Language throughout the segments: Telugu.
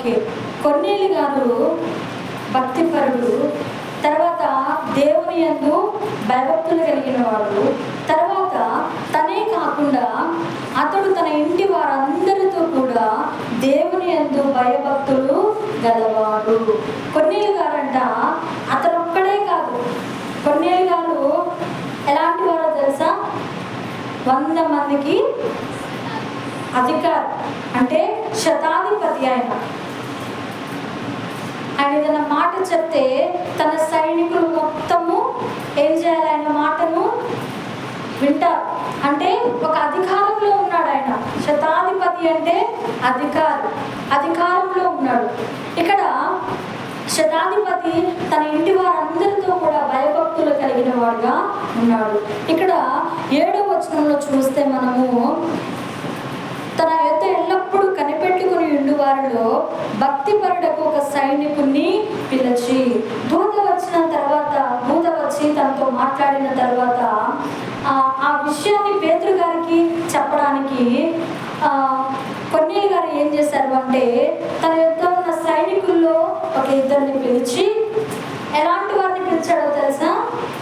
ఓకే, కొర్నేలి గారు భక్తిపరుడు, తర్వాత దేవుని యందు భయభక్తులు కలిగిన వాడు, తర్వాత తనే కాకుండా అతడు తన ఇంటి వారందరితో కూడా దేవుని యందు భయభక్తులు గలవాడు. కొర్నేలి గారంట అతను ఒక్కడే కాదు, కొర్నేలి గారు ఎలాంటి వారో తెలుసా? 100 మందికి అధికారి, అంటే శతాధిపతి. ఆయన ఏదైనా మాట చెప్తే తన సైనికులు మొత్తము ఏం చేయాలి? ఆయన మాటను వింటారు. అంటే ఒక అధికారంలో ఉన్నాడు ఆయన. శతాధిపతి అంటే అధికారంలో ఉన్నాడు. ఇక్కడ శతాధిపతి తన ఇంటి వారందరితో కూడా భయభక్తులు కలిగిన వాడుగా ఉన్నాడు. ఇక్కడ 7వ వచనంలో చూస్తే మనము తన యొద్ద ఎల్లప్పుడూ కనిపెట్టుకుని ఉండు వారిలో భక్తిపరుడకు ఒక సైనికుని పిలిచి, దూత వచ్చి తనతో మాట్లాడిన తర్వాత ఆ విషయాన్ని పేతురు గారికి చెప్పడానికి కొర్నేలి గారు ఏం చేశారు అంటే, తన యొద్ద ఉన్న సైనికుల్లో ఒక 2 పిలిచి, ఎలాంటి వారిని పిలిచాడో తెలుసా?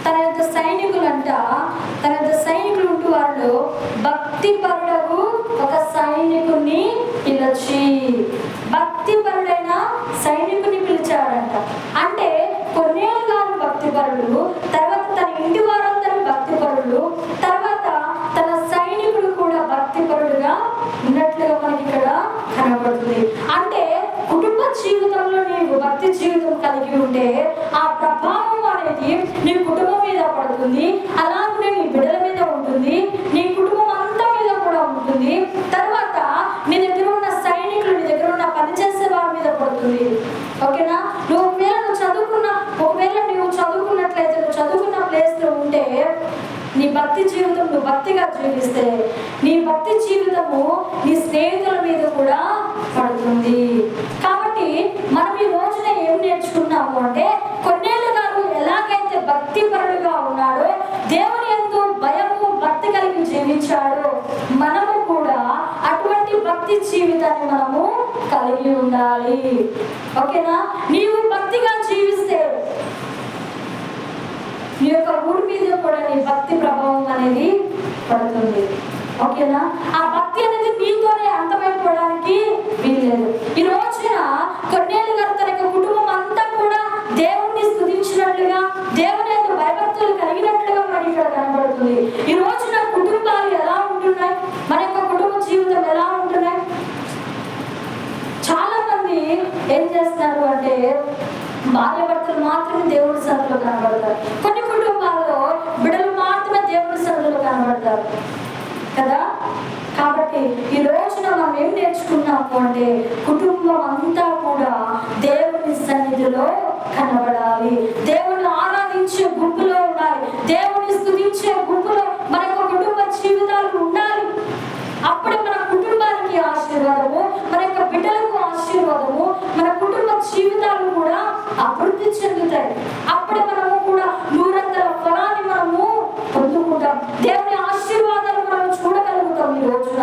తన యొక్క సైనికులు ఉంటూ వారిలో భక్తిపరుడకు ఒక సైనికుని పిలిచి, భక్తిపరుడైన సైనికుని పిలిచాడంట. అంటే కొర్నేలి గారు భక్తిపరుడు, తర్వాత తన ఇంటి వారందరూ భక్తిపరుడు, తర్వాత తన సైనికుడు కూడా భక్తిపరుడుగా ఉన్నట్లుగా మనకి ఇక్కడ కనబడుతుంది. అంటే కుటుంబ జీవితంలో నీవు భక్తి జీవితం కలిగి ఉంటే ఆ ప్రభావం అనేది నీ కుటుంబం మీద పడుతుంది, అలాగే నీ బిడ్డల మీద ఉంటుంది, నీ కుటుంబం అంతా మీద కూడా ఉంటుంది. తర్వాత నీ దగ్గర ఉన్న సైనికులు, నీ దగ్గర ఉన్న పనిచేసే వారి మీద పడుతుంది. ఓకేనా? ఒకవేళ నువ్వు చదువుకున్నట్లయితే, నువ్వు చదువుకున్న ప్లేస్ లో ఉంటే నీ భక్తి జీవితం నువ్వు భక్తిగా జీవిస్తే నీ భక్తి జీవితము నీ స్నేహితుల మీద కూడా పడుతుంది. కాబట్టి మనం ఈ రోజున ఏం నేర్చుకున్నాము అంటే, కొర్నేలి గారు ఎలాగైతే భక్తిపరుడుగా ఉన్నాడో, దేవుని యందు భయము భక్తి కలిగి జీవించాడో, మనము కూడా అటువంటి భక్తి జీవితాన్ని మనము కలిగి ఉండాలి. ఓకేనా? నీవు భక్తిగా జీవిస్తే నీ యొక్క ఊరి మీద కూడా నీ భక్తి ప్రభావం అనేది పడుతుంది. ఓకేనా? ఆ భక్తి అనేది నీతోనే అంతమైపోవడానికి వీల్లేదు. ఈ రోజున కొర్నేలి గారు తన యొక్క కుటుంబం అంతా కూడా దేవుణ్ణి స్తుతించినట్లుగా, దేవుని యొక్క భయభక్తులు కలిగినట్లుగా మనకి ఇక్కడ కనబడుతుంది. ఈ రోజున కుటుంబాలు ఎలా ఉంటున్నాయి? మన యొక్క కుటుంబ జీవితం ఎలా ఉంటున్నాయి? చాలా మంది ఏం చేస్తారు అంటే, భార్య భర్తలు మాత్రమే దేవుడి సన్నిధిలో కనబడతారు. కొన్ని కుటుంబాల్లో బిడ్డలు మాత్రమే దేవుడి సన్నిధిలో కనబడతారు కదా. కాబట్టి ఈ రోజున మనం ఏం నేర్చుకున్నాము అంటే, కుటుంబం అంతా కూడా దేవుని సన్నిధిలో కనబడాలి, దేవుని ఆరాధించే గుంపులో ఉండాలి, దేవుని స్తుతించే గుంపులో మన యొక్క కుటుంబ జీవితాలు ఉండాలి. అప్పుడే మన కుటుంబానికి ఆశీర్వాదము, మన యొక్క బిడ్డలకు ఆశీర్వాదము, మన కుటుంబ జీవితాలు కూడా అభివృద్ధి చెందుతాయి. అప్పుడే మనము కూడా 100 ఫలాన్ని మనము పొందుకుంటాం, దేవుని ఆశీర్వాదాలు మనం చూడగలుగుతాం ఈ రోజున.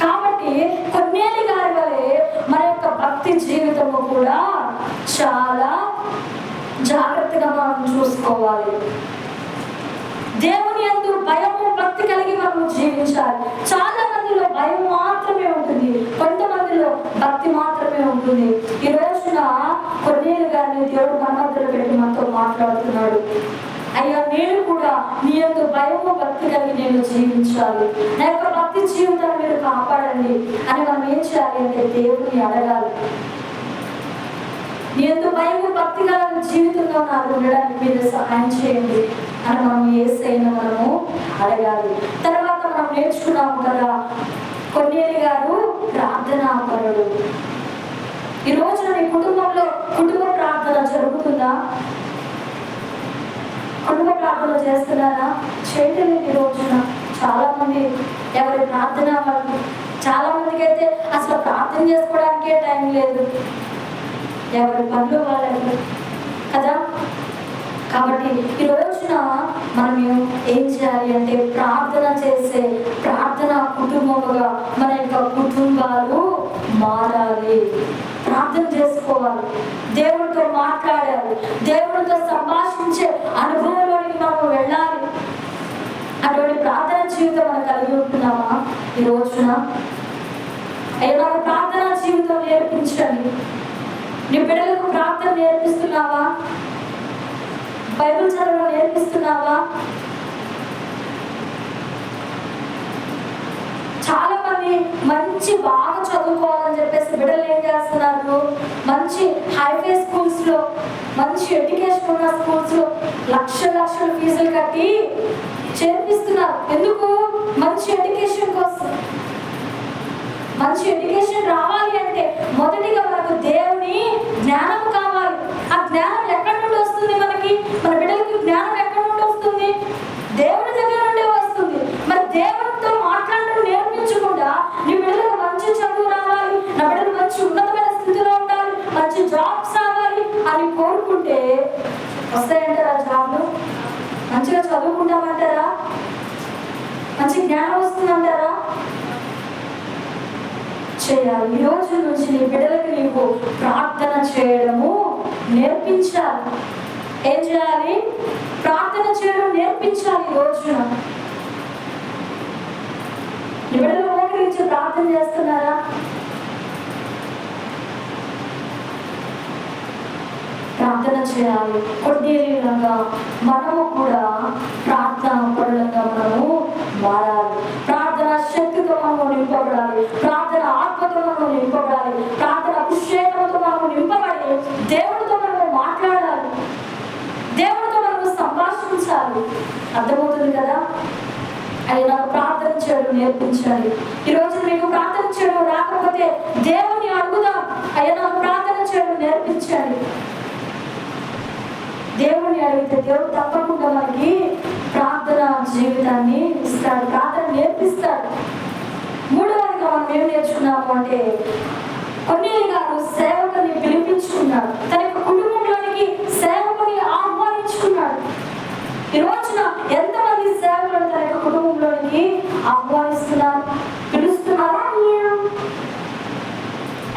కాబట్టి కొర్నేలి గారి వలె మన యొక్క భక్తి జీవితము కూడా చాలా జాగ్రత్తగా మనం చూసుకోవాలి. దేవుని యందు భయము భక్తి కలిగి మనం జీవించాలి. చాలా మందిలో భయం మాత్రమే ఉంటుంది, కొంతమందిలో భక్తి మాత్రమే ఉంటుంది. ఈ రోజున కొర్నేలి గారిని దేవుడు మన మధ్యలో పెట్టి మనతో మాట్లాడుతున్నాడు. అయ్యా, నేను కూడా నీ యందు భయము భక్తి కలిగి నేను జీవించాలి, నా యొక్క భక్తి జీవితాన్ని మీరు కాపాడండి అని మనం ఏం చేయాలి అంటే దేవుని అడగాలి. నీ యందు భయము భక్తి గల జీవితంలో నాకు ఉండడానికి మీరు సహాయం చేయండి అని మనం యేసయ్యను మనము అడగాలి. తర్వాత మనం నేర్చుకున్నాము కదా, కొర్నేలి గారు ప్రార్థనాపరుడు. ఈ రోజున నీ కుటుంబంలో కుటుంబ ప్రార్థన జరుగుతుందా? కుటుంబ ప్రార్థన చేస్తున్నారా? చేయలేదు. ఈ రోజున చాలా మంది ఎవరి ప్రార్థన వాళ్ళు, చాలా మందికి అయితే అసలు ప్రార్థన చేసుకోవడానికే టైం లేదు, ఎవరి పనులు వాళ్ళకి కదా. కాబట్టి ఈ రోజున మనం ఏం చేయాలి అంటే, ప్రార్థన చేసే ప్రార్థన కుటుంబముగా మన యొక్క కుటుంబాలు మారాలి. ప్రార్థన నేర్చుకోవాలి, దేవుడితో మాట్లాడాలి, దేవుడితో సంభాషించే అనుభవంలోనికి మనం వెళ్ళాలి. అటువంటి ప్రార్థన జీవితం మనం కలిగి ఉంటున్నామా ఈ రోజున? అయ్యా నాకు ప్రార్థన జీవితం నేర్పించండి. నీ బిడ్డలకు ప్రార్థన నేర్పిస్తున్నావా? బైబిల్ చదవడం నేర్పిస్తున్నావా? చాలా మంది మంచి బాగా చదువుకోవాలని చెప్పేసి బిడ్డలు ఏం చేస్తున్నారు, మంచి హైవే స్కూల్స్ లో, మంచి ఎడ్యుకేషన్ ఉన్న స్కూల్స్ లో లక్షల ఫీజులు కట్టి చేర్పిస్తున్నారు. ఎందుకు? మంచి ఎడ్యుకేషన్ కోసం. మంచి ఎడ్యుకేషన్ రావాలి అంటే మొదటిగా మనకు దేవుని జ్ఞానం కావాలి. ఆ జ్ఞానం ఎక్కడి నుండి వస్తుంది? మనకి మన బిడ్డలకి జ్ఞానం ఎక్కడి నుండి వస్తుంది? దేవుడి దగ్గర నుండే వస్తుంది. మరి దేవుడితో మాట్లాడడం నేర్పించకుండా నీ బిడ్డలకు మంచి చదువు రావాలి, నా బిడ్డలు మంచి ఉన్నతమైన స్థితిలో ఉండాలి, మంచి జాబ్స్ రావాలి అని కోరుకుంటే వస్తాయంటారా జాబ్లు? మంచిగా చదువుకుంటామంటారా? మంచి జ్ఞానం వస్తుందంటారా? చేయాలి. ఈ రోజు నుంచి నీ బిడ్డలకు నీకు ప్రార్థన చేయడము నేర్పించాలి. ఏం చేయాలి? ప్రార్థన చేయడం నేర్పించాలి. ఈ రోజున నీ బిడ్డలు మోకరించి ప్రార్థన చేస్తున్నారా? ప్రార్థన చేయాలి. కొద్దిగా మనము కూడా ప్రార్థన పరులంగా మనము మారాలి. ప్రార్థన శక్తితో మనము నింపబడాలి, ప్రార్థన ఆత్మతో మనము నింపబడాలి, ప్రార్థన అభిషేకంతో మనము నింపబడి దేవుడితో మనము మాట్లాడాలి, దేవుడితో మనము సంభాషించాలి. అర్థమవుతుంది కదా? అయినా ప్రార్థన చేయడం నేర్పించాలి. ఈరోజు మీకు ప్రార్థన చేయడం రాకపోతే దేవుని అడుగుదాం, అయినా ప్రార్థన చేయడం నేర్పించాలి. దేవుని అడిగితే దేవుడు తప్పకుండా మనకి ప్రార్థన జీవితాన్ని ఇస్తాడు, ప్రార్థన నేర్పిస్తాడు. మూడవదిగా మనం ఏం నేర్చుకున్నాము అంటే, కొన్నేళ్ళు గారు సేవకుని పిలిపించుకున్నాడు, తన యొక్క కుటుంబంలోనికి సేవకుని ఆహ్వానించుకున్నాడు. ఈ రోజున ఎంతమంది సేవకులు తన యొక్క కుటుంబంలోనికి ఆహ్వానిస్తున్నారు, పిలుస్తున్నారు?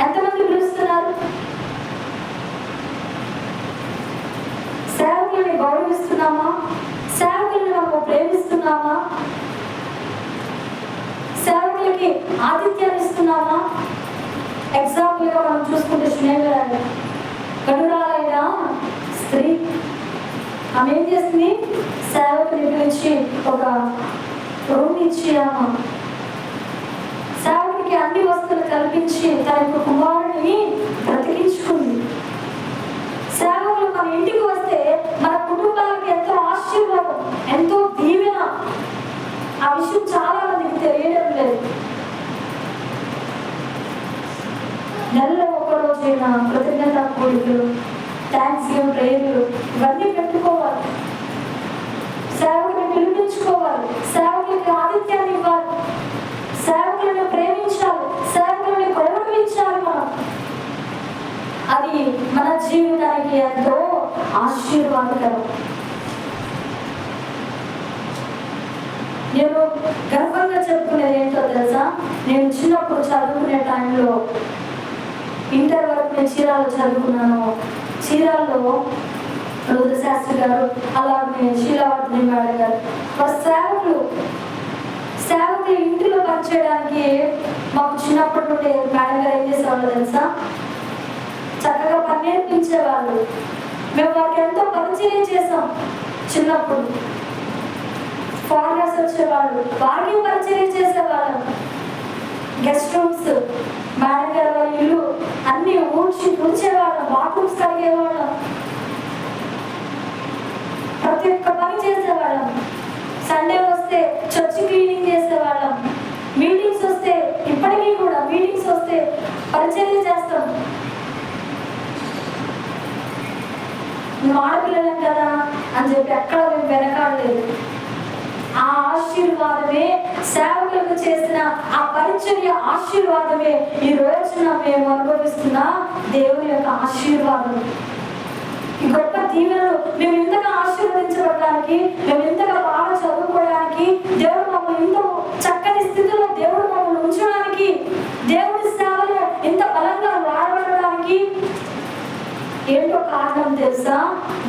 ఎంతమంది పిలుస్తున్నారు? సేవకుల్ని గౌరవిస్తున్నామా? సేవకుల్ని మనం ప్రేమిస్తున్నామా? సేవకులకి ఆతిథ్యాన్ని ఇస్తున్నామా? ఎగ్జాంపుల్గా మనం చూసుకుంటే సునేగారు గడురాలైన స్త్రీ, ఆమె ఏం చేసింది? సేవకుని పిలిచి ఒక రూమ్ ఇచ్చి సేవకుడికి అన్ని వస్తువులు కల్పించి తన యొక్క కుమారుడిని బ్రతికించుకుంది. సేవకులు మన ఇంటికి వస్తే మన కుటుంబాలకు ఎంతో ఆశీర్వాదం, ఎంతో దీవెన. ఆ విషయం చాలా మందికి తెలియడం లేదు. నెలలో ఒకరోజైనా కృతజ్ఞత కూడికలు, థ్యాంక్స్ గివింగ్ ప్రేయర్లు ఇవన్నీ పెట్టుకోవాలి. సేవకుని పిలిపించుకోవాలి, సేవకులకి ఆతిథ్యాన్ని ఇవ్వాలి, సేవకులను ప్రేమించాలి, సేవకులను గౌరవించాలి. మనం అది మన జీవితానికి ఎంతో ఆశీర్వాదకరం. నేను గర్వంగా చెప్పుకునేది ఏంటో తెలుసా? నేను చిన్నప్పుడు చదువుకునే టైంలో, ఇంటర్ వరకు నేను చీరాల్లో చదువుకున్నాను. చీరాల్లో రుద్రశాస్త్రి గారు, అలాగే శీలావర్ధని మేడం గారు, సేవకులు ఇంటిలో పనిచేయడానికి మాకు చిన్నప్పటి నుండి మేడం గారు ఏం చేసేవాళ్ళు తెలుసా? చక్కగా పని నేర్పించేవాళ్ళు. మేము వారికి ఎంతో పరిచయం చేసాం. చిన్నప్పుడు ఫారినర్స్ వచ్చేవాళ్ళు, వారికి పరిచయం చేసేవాళ్ళం. గెస్ట్ రూమ్స్, మేడం గారు వాళ్ళ ఇల్లు అన్ని ఊడ్చేవాళ్ళం, బాత్రూమ్స్ కడిగేవాళ్ళం, ప్రతి ఒక్క పని చేసేవాళ్ళం. సండే వస్తే చర్చి క్లీనింగ్ చేసేవాళ్ళం. మీటింగ్స్ వస్తే, ఇప్పటికీ కూడా మీటింగ్స్ వస్తే పరిచయం చేస్తాం. మేము ఆడపిల్లలం కదా అని చెప్పి ఎక్కడ మేము వెనకాడలేదు. ఆ ఆశీర్వాదమే, సేవకులకు చేసిన ఆ పరిచర్య ఆశీర్వాదమే ఈ రోజున మేము అనుభవిస్తున్న దేవుని యొక్క ఆశీర్వాదం. ఈ గొప్ప దీవెనలు మేము ఇంతగా ఆశీర్వదించబడడానికి, మేము ఇంతగా బాగా చదువుకోవడానికి, దేవుడు మమ్మల్ని ఇంత చక్కని స్థితిలో దేవుడు మమ్మల్ని ఉంచడానికి, దేవుడి సేవలో ఇంత బలంగా వాడబడడానికి ఏంటో కారణం తెలుసా?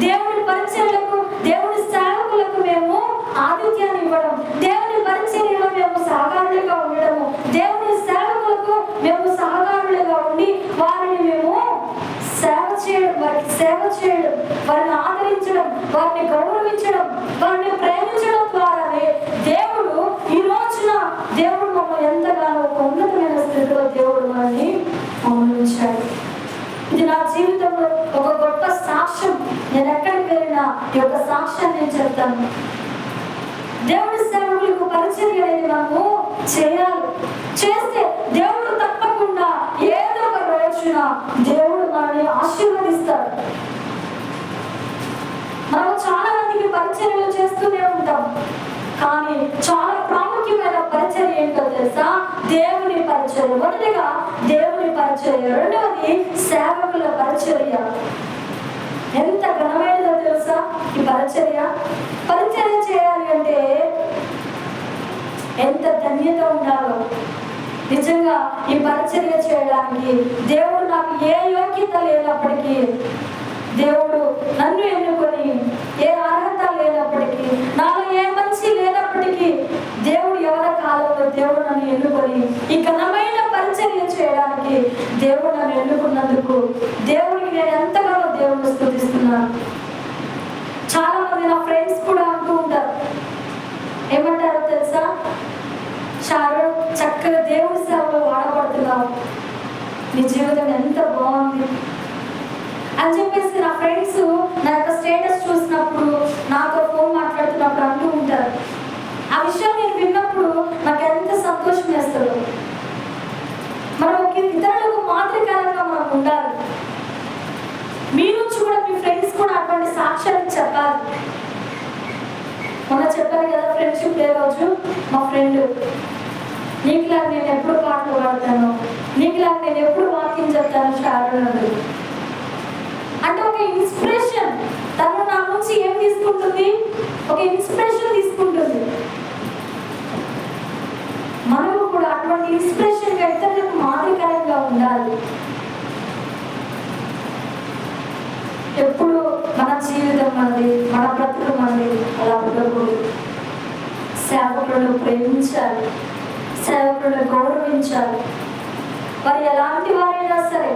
దేవుని పరిచర్యలకు, దేవుని సేవకులకు మేము ఆతిథ్యాన్ని ఇవ్వడం, దేవుని పరిచర్యలో మేము సహకారులుగా ఉండడము, దేవుని సేవకులకు మేము సహకారులుగా ఉండి వారిని మేము సేవ చేయడం, వారిని ఆదరించడం, వారిని గౌరవించడం, వారిని ప్రేమించడం ద్వారానే దేవుడు ఈ రోజున దేవుడు మమ్మల్ని ఎంతగానో ఒక ఉన్నతమైన స్థితిలో దేవుడు మనల్ని ఉంచాడు. ఇది నా జీవితంలో ఒక గొప్ప సాక్ష్యం. నేను ఎక్కడికి వెళ్ళినా ఈ యొక్క సాక్ష్యాన్ని నేను చెప్తాను. దేవుడి సేవకులకు పరిచర్య అనేది మనము చేయాలి. చేస్తే దేవుడు తప్పకుండా ఏదో ఒక రోజున దేవుడు మనల్ని ఆశీర్వదిస్తాడు. మనం చాలా మందికి పరిచర్యలు చేస్తూనే ఉంటాం, కానీ చాలా ప్రాముఖ్యమైన పరిచర్య ఏంటో తెలుసా? దేవుని పరిచర్య. మొదటిగా దేవుని పరిచర్య, రెండవది సేవకుల పరిచర్య. ఎంత ఘనమైనదో తెలుసా ఈ పరిచర్య? పరిచర్య చేయాలి అంటే ఎంత ధన్యత ఉండాలో. నిజంగా ఈ పరిచర్య చేయడానికి దేవుడు నాకు ఏ యోగ్యత లేనప్పటికీ, దేవుడు నన్ను ఎన్నుకొని, ఏ అర్హత లేనప్పటికీ, నాలో ఏ మంచి లేనప్పటికీ, దేవుడు ఎవరి కాలంలో దేవుడు నన్ను ఎన్నుకొని ఈ ఘనమైన పరిచర్య చేయడానికి దేవుడు నన్ను ఎన్నుకున్నందుకు దేవుడికి నేను ఎంతగానో దేవుడిని స్తుతిస్తున్నాను. చాలా మంది నా ఫ్రెండ్స్ కూడా అంటూ ఉంటారు, ఏమంటారో తెలుసా? చాలా చక్కగా దేవుడి సేవలో వాడబడుతున్నావు, నీ జీవితం ఎంత బాగుంది అని చెప్పేసి నా ఫ్రెండ్స్ నా యొక్క స్టేటస్ చూసినప్పుడు, నాతో ఫోన్ మాట్లాడుతున్నప్పుడు అంటూ ఉంటారు. ఆ విషయం నేను విన్నప్పుడు నాకు ఎంత సంతోషం వేస్తుందో. మనం ఇతరులకు మాదిరికరంగా మనం ఉండాలి. మీ నుంచి కూడా మీ ఫ్రెండ్స్ కూడా అటువంటి సాక్ష్యాన్ని చెప్పాలి. మొన్న చెప్పాను కదా ఫ్రెండ్షిప్ డే రోజు, మా ఫ్రెండ్ నీకులాగా నేను ఎప్పుడు పాటలు పాడతాను, నీకులాగా నేను ఎప్పుడు వాకింగ్ చెప్తాను శారణ అంటే ఒక ఇన్స్పిరేషన్. తను నా నుంచి ఏం తీసుకుంటుంది? ఒక ఇన్స్పిరేషన్ తీసుకుంటుంది. మనము కూడా అటువంటి ఇన్స్పిరేషన్ గా ఇతరులకు మాదిరికరంగా ఉండాలి. ఎప్పుడు మన జీవితం మనది, మన బ్రతుకు మనది అలా ఉండకూడదు. సేవకులను ప్రేమించాలి, సేవకులను గౌరవించాలి. వారు ఎలాంటి వారైనా సరే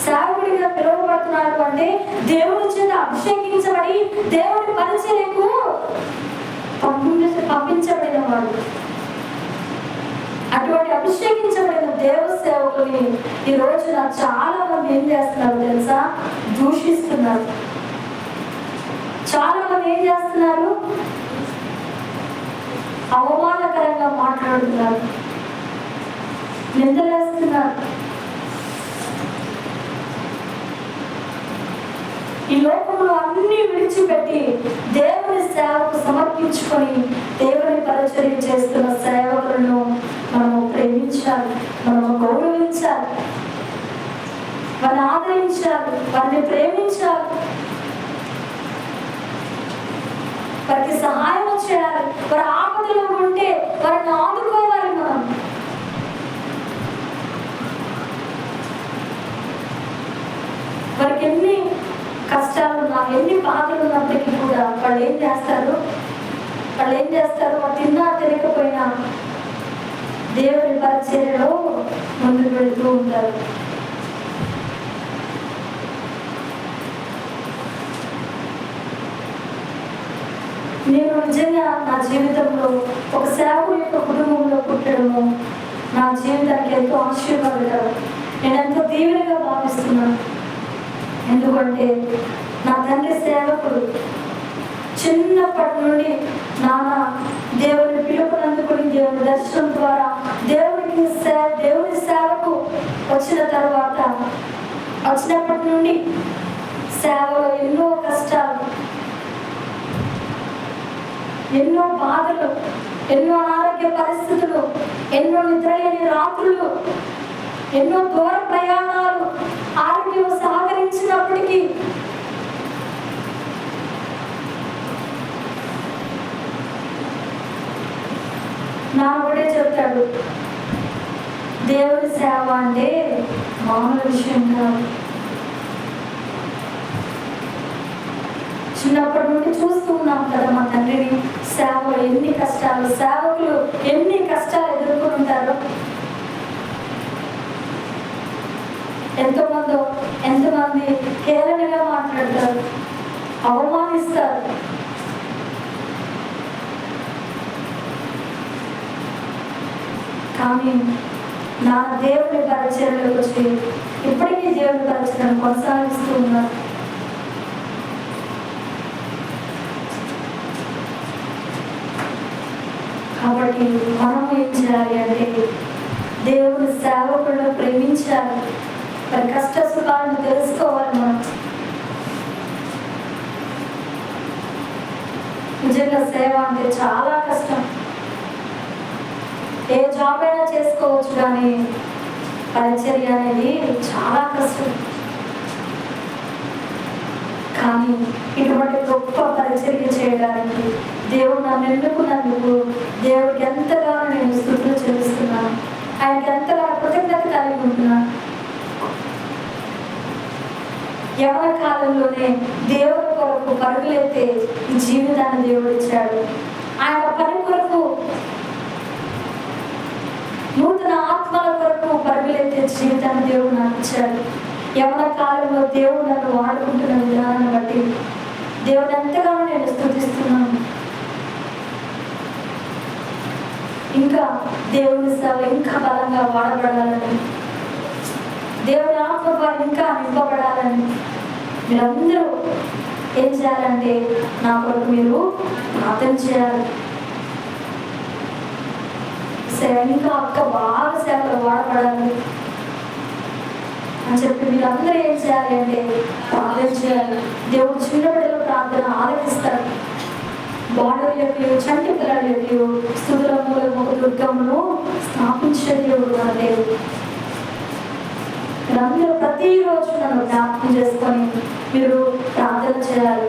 సేవకుడిగా పిలువబడుతున్నాడు అంటే దేవుడి చేత అభిషేకించబడి దేవుడి పరిచర్యకు పంపించబడిన వాడు. అటువంటి అభిషేకించబడిన దేవ సేవకుని ఈ రోజున చాలా మంది ఏం చేస్తున్నారు తెలుసా? దూషిస్తున్నారు. చాలా మంది ఏం చేస్తున్నారు? అవమానకరంగా మాట్లాడుతున్నారు, నిందలేస్తున్నారు. ఈ లోకంలో అన్ని విడిచిపెట్టి దేవుని సేవకు సమర్పించుకొని దేవుని పరిచర్య చేస్తున్న సేవకులను మనము ప్రేమించాలి, మనము గౌరవించాలి, వారిని ఆదరించాలి, వారిని ప్రేమించాలి, వారికి సహాయం చేయాలి. వారి ఆపదలో ఉంటే వారిని ఆదుకోవాలి. మనం వారికి ఎన్ని కష్టాలు ఉన్నా, ఎన్ని బాధలు ఉన్నప్పటికీ కూడా వాళ్ళు ఏం చేస్తారు? వాళ్ళు తిన్నా తినకపోయినా దేవుని పరిచర్యలో ముందుకు వెళ్తూ ఉంటారు. నేను నిజంగా నా జీవితంలో ఒక సేవకుడి యొక్క కుటుంబంలో పుట్టడము నా జీవితానికి ఎంతో ఆశీర్వాదకరం. నేను ఎంతో దీవెనగా భావిస్తున్నాను. ఎందుకంటే నా తండ్రి సేవకుడు చిన్నప్పటి నుండి నాన్న దేవుని పిలుపునందుకుని దేవుని దర్శనం ద్వారా దేవుని సేవకు వచ్చినప్పటి నుండి సేవలో ఎన్నో కష్టాలు, ఎన్నో బాధలు, ఎన్నో అనారోగ్య పరిస్థితులు, ఎన్నో నిద్రలేని రాత్రులు, ఎన్నో దూర ప్రయాణాలు, ఆరోగ్యం సహకరించినప్పటికీ నా ఒకటే చెప్తాడు, దేవుని సేవ అంటే మామూలు విషయం కాదు. నుండి చూస్తూ ఉన్నాం కదా మా తండ్రిని. సేవలు ఎన్ని కష్టాలు, సేవకులు ఎన్ని కష్టాలు ఎదుర్కొని ఉంటారు. ఎంతమంది హేళనగా మాట్లాడతారు, అవమానిస్తారు. కానీ నా దేవుని పరిచర్యలోకి వచ్చి ఇప్పటికీ దేవుని పరిచర్యను కొనసాగిస్తూ ఉన్నారు. కాబట్టి మనం ఏం చేయాలి అంటే దేవుని సేవకులను ప్రేమించాలి. మరి కష్ట సుఖాలను తెలుసుకోవాలి. మనం నిజంగా సేవ అంటే చాలా కష్టం. ఏ జాబ్ అయినా చేసుకోవచ్చు, కానీ పరిచర్య అనేది చాలా కష్టం. కానీ ఇటువంటి గొప్ప పరిచర్య చేయడానికి దేవుడు నన్ను ఎన్నుకున్నందుకు దేవుడికి ఎంతగానో నేను స్తుతులు చెల్లిస్తున్నాను. ఆయనకి ఎంతగానో కృతజ్ఞత కలిగి ఉంటున్నాను. యవన కాలంలోనే దేవుడి కొరకు పరుగులెత్తే ఈ జీవితాన్ని దేవుడు ఇచ్చాడు. ఆయన పని కొరకు, నూతన ఆత్మల కొరకు పరుగులెత్తే జీవితాన్ని దేవుడు నాకు ఇచ్చాడు. యవన కాలంలో దేవుడు నన్ను వాడుకుంటున్న విధానాన్ని బట్టి దేవుడు ఎంతగానో నేను స్తుతిస్తున్నాను. ఇంకా దేవుని సేవ ఇంకా బలంగా వాడబడాలని, దేవుని ఆత్మ ఇంకా నింపబడాలని మీరందరూ ఏం చేయాలంటే నా కొరకు మీరు ప్రార్థన చేయాలి. ఇంకా బాగా సేవలు వాడబడాలి అని చెప్పి మీరందరూ ఏం చేయాలి అంటే ప్రార్థన చేయాలి. దేవుడు చిన్న బిడ్డల ప్రార్థన ఆలకిస్తాడు. బాలులకు, చంటి పిల్లలకు స్తుతుల మూలము దుర్గమును స్థాపించే దేవుడు మన దేవుడు. మీరందరూ ప్రతిరోజు నన్ను జ్ఞాపకం చేసుకొని మీరు ప్రార్థన చేయాలి.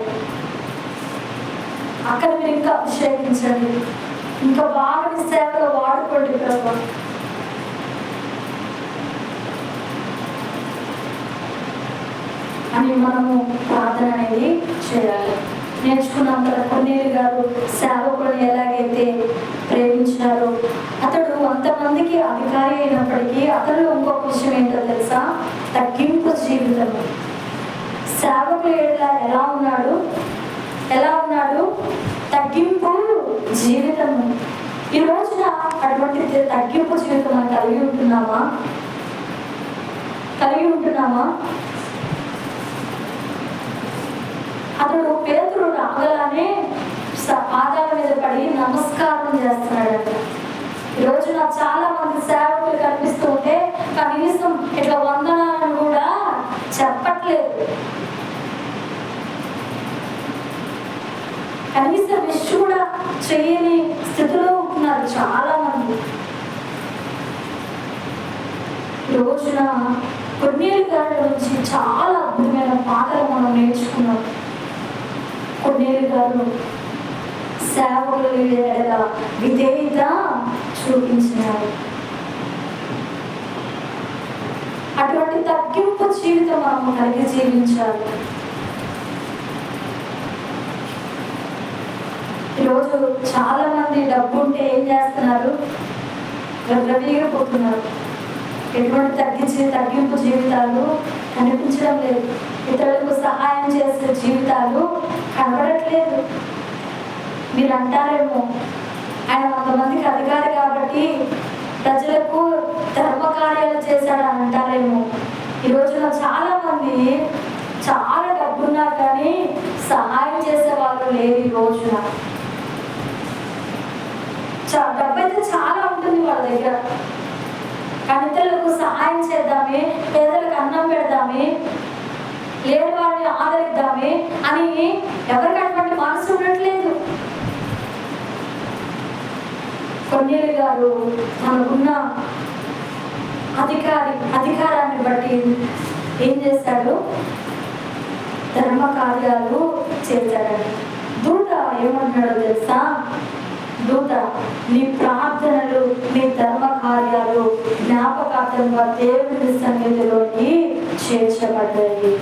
అక్కడ మీరు ఇంకా అభిషేకించండి, ఇంకా బాగా మీ సేవలో వాడుకోండి ప్రభు. అని మనము ప్రార్థన అనేది చేయాలి. నేర్చుకున్నాం కదా, కొన్నేళ్ళు గారు సేవకులను ఎలాగైతే ప్రేమించారో, అతడు అంతమందికి అధికారి అయినప్పటికీ అతడు ఇంకొక విషయం ఏంటో తెలుసా? తగ్గింపు జీవితం. సేవకులు ఎలా ఉన్నాడు? తగ్గింపు జీవితము. ఈ రోజున అటువంటి తగ్గింపు జీవితం మనం కలిగి ఉంటున్నామా? అతడు పేతురు రాగలానే పాదాల మీద పడి నమస్కారం చేస్తున్నాడంట. ఈ రోజున చాలా మంది సేవకులు కనిపిస్తూ ఉంటే కనీసం ఇట్లా వందనాలను కూడా చెప్పట్లేదు. కనీసం విష్ కూడా చేయని స్థితిలో ఉంటున్నారు చాలా మంది. ఈ రోజున కొన్నేళ్ళ గారి నుంచి చాలా అద్భుతమైన పాటలు మనం నేర్చుకున్నాం. కొన్నేళ్ళ గారు సేవకుల విధేయత చూపించినారు. అటువంటి తగ్గింపు జీవితం మనం కలిగి జీవించాలి. ఈరోజు చాలా మంది డబ్బు ఉంటే ఏం చేస్తున్నారు? గర్భవీగా పోతున్నారు. ఎటువంటి తగ్గింపు జీవితాలు కనిపించడం లేదు. ఇతరులకు సహాయం చేసే జీవితాలు కనబడట్లేదు. మీరు అంటారేమో, ఆయన 100 మందికి అధికారి కాబట్టి ప్రజలకు ధర్మ కార్యాలు చేశాడని అంటారేమో. ఈ రోజున చాలా మంది చాలా డబ్బున్నా కానీ సహాయం చేసే వాళ్ళు లేరు. ఈ రోజున డబ్బు అయితే చాలా ఉంటుంది వాళ్ళ దగ్గర, కానీ ఇతరులకు సహాయం చేద్దామే, పేదలకు అన్నం పెడదామే, లేని వాడిని ఆదరిద్దామే అని ఎవరికి అటువంటి మనసు ఉండట్లేదు. కొన్నేళ్ళు గారు మనకున్న అధికారాన్ని బట్టి ఏం చేశాడు? ధర్మ కార్యాలు చేశాడని. దూత ఏమంటున్నాడో తెలుసా? దూత, నీ ప్రార్థనలు, నీ ధర్మ కార్యాలు జ్ఞాపకార్థంగా దేవుని సన్నిధిలోకి చేర్చబడ్డాయి.